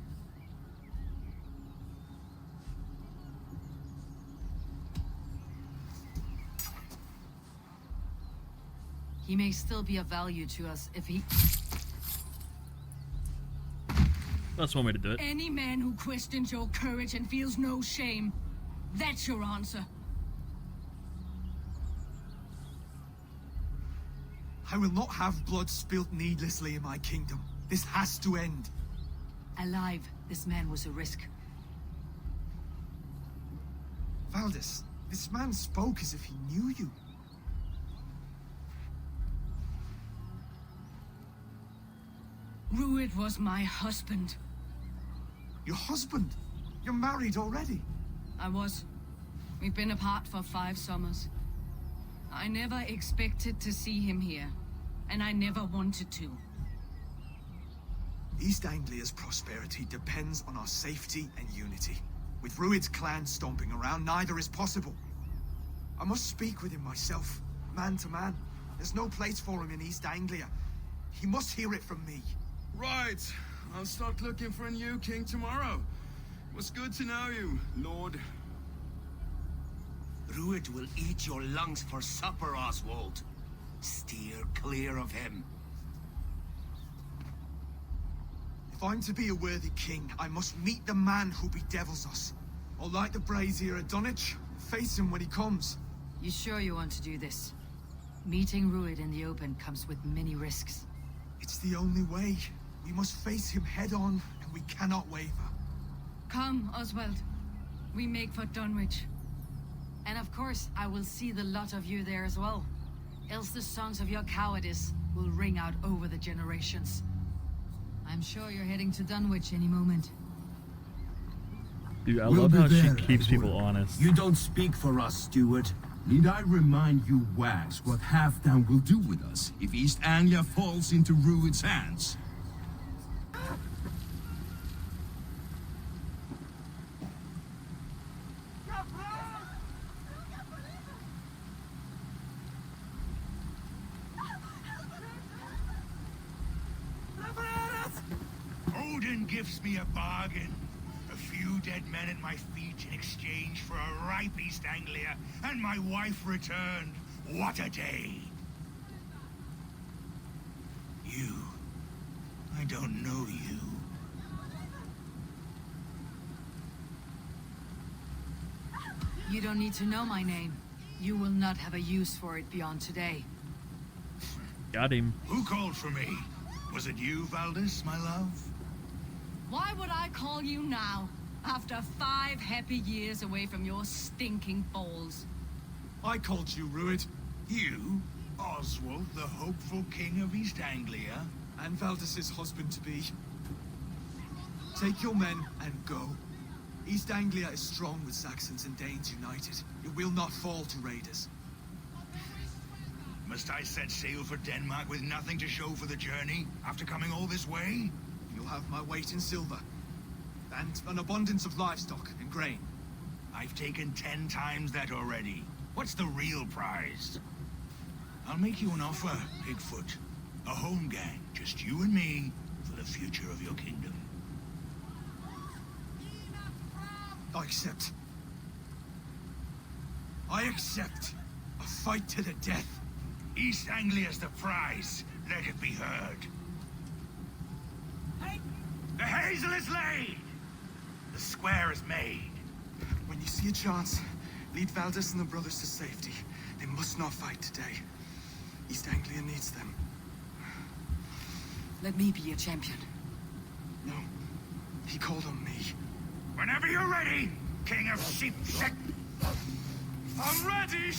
He may still be of value to us if he... That's one way to do it. Any man who questions your courage and feels no shame, that's your answer. I will not have blood spilt needlessly in my kingdom. This has to end. Alive, this man was a risk. Valdis, this man spoke as if he knew you. Rued was my husband. Your husband? You're married already? I was. We've been apart for 5 summers. I never expected to see him here, and I never wanted to. East Anglia's prosperity depends on our safety and unity. With Rued's clan stomping around, neither is possible. I must speak with him myself, man to man. There's no place for him in East Anglia. He must hear it from me. Right. I'll start looking for a new king tomorrow. It was good to know you, Lord. Rued will eat your lungs for supper, Oswald. Steer clear of him. If I'm to be a worthy king, I must meet the man who bedevils us. I'll light the brazier at Dunwich, face him when he comes. You sure you want to do this? Meeting Rued in the open comes with many risks. It's the only way. We must face him head on, and we cannot waver. Come, Oswald. We make for Dunwich. And of course, I will see the lot of you there as well. Else the songs of your cowardice will ring out over the generations. I'm sure you're heading to Dunwich any moment. Dude, I love how she keeps people honest. You don't speak for us, steward. Need I remind you wags what Halfdown will do with us if East Anglia falls into Rued's hands? Odin gives me a bargain. A few dead men at my feet in exchange for a ripe East Anglia, and my wife returned. What a day! You. I don't know you. You don't need to know my name. You will not have a use for it beyond today. Got him. Who called for me? Was it you, Valdis, my love? Why would I call you now, after 5 happy years away from your stinking balls? I called you, Rued. You? Oswald, the hopeful king of East Anglia? And Valdis's husband-to-be. Take your men and go. East Anglia is strong with Saxons and Danes united. It will not fall to raiders. Must I set sail for Denmark with nothing to show for the journey, after coming all this way? You'll have my weight in silver. And an abundance of livestock and grain. I've taken 10 times that already. What's the real prize? I'll make you an offer, Pigfoot. A home gang, just you and me, for the future of your kingdom. I accept. I accept. A fight to the death. East Anglia's the prize. Let it be heard. The hazel is laid! The square is made. When you see a chance, lead Valdis and the brothers to safety. They must not fight today. East Anglia needs them. Let me be your champion. No. He called on me. Whenever you're ready, King of Sheep Sick. I'm ready!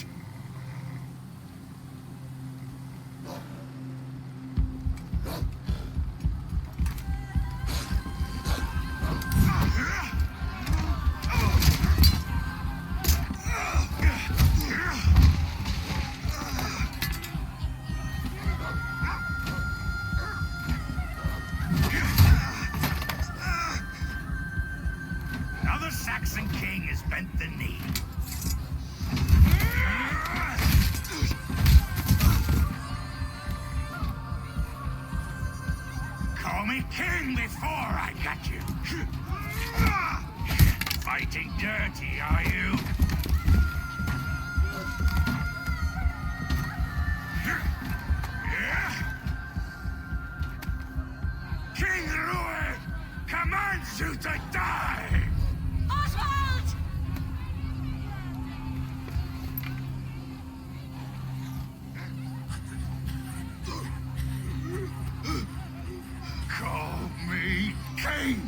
Another Saxon king has bent the knee. Call me king before I got you. Fighting dirty, are you? King Rued commands you to die! Oswald! Call me king!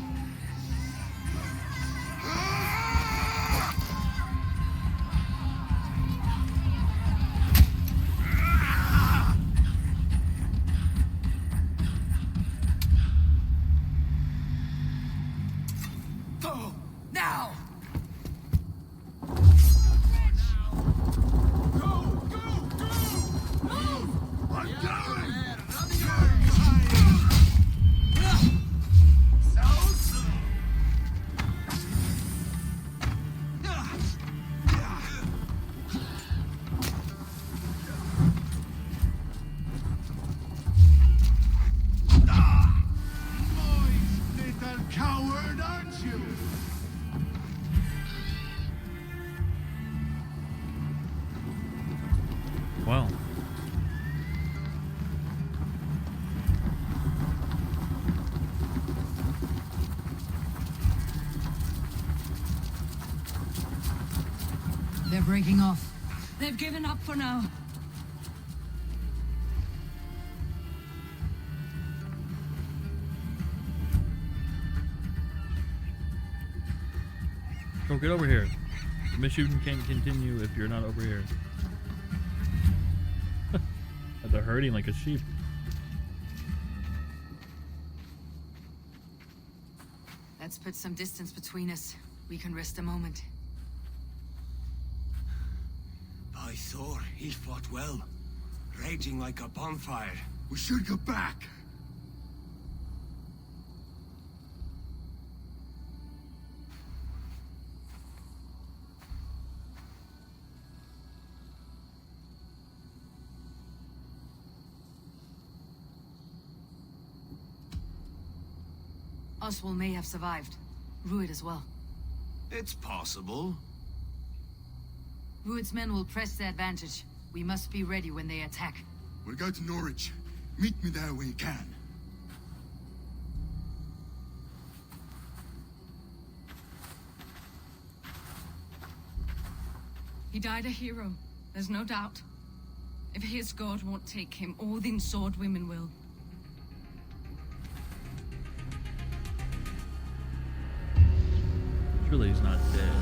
Go! Now! Little coward, aren't you? Well. They're breaking off. They've given up for now. Go get over here. The mission can't continue if you're not over here. They're herding like a sheep. Let's put some distance between us. We can rest a moment. By Thor, he fought well. Raging like a bonfire. We should go back. Oswald may have survived. Rued as well. It's possible. Rued's men will press the advantage. We must be ready when they attack. We'll go to Norwich. Meet me there when you can. He died a hero, there's no doubt. If his god won't take him, Odin's sword women will. Surely he's not dead.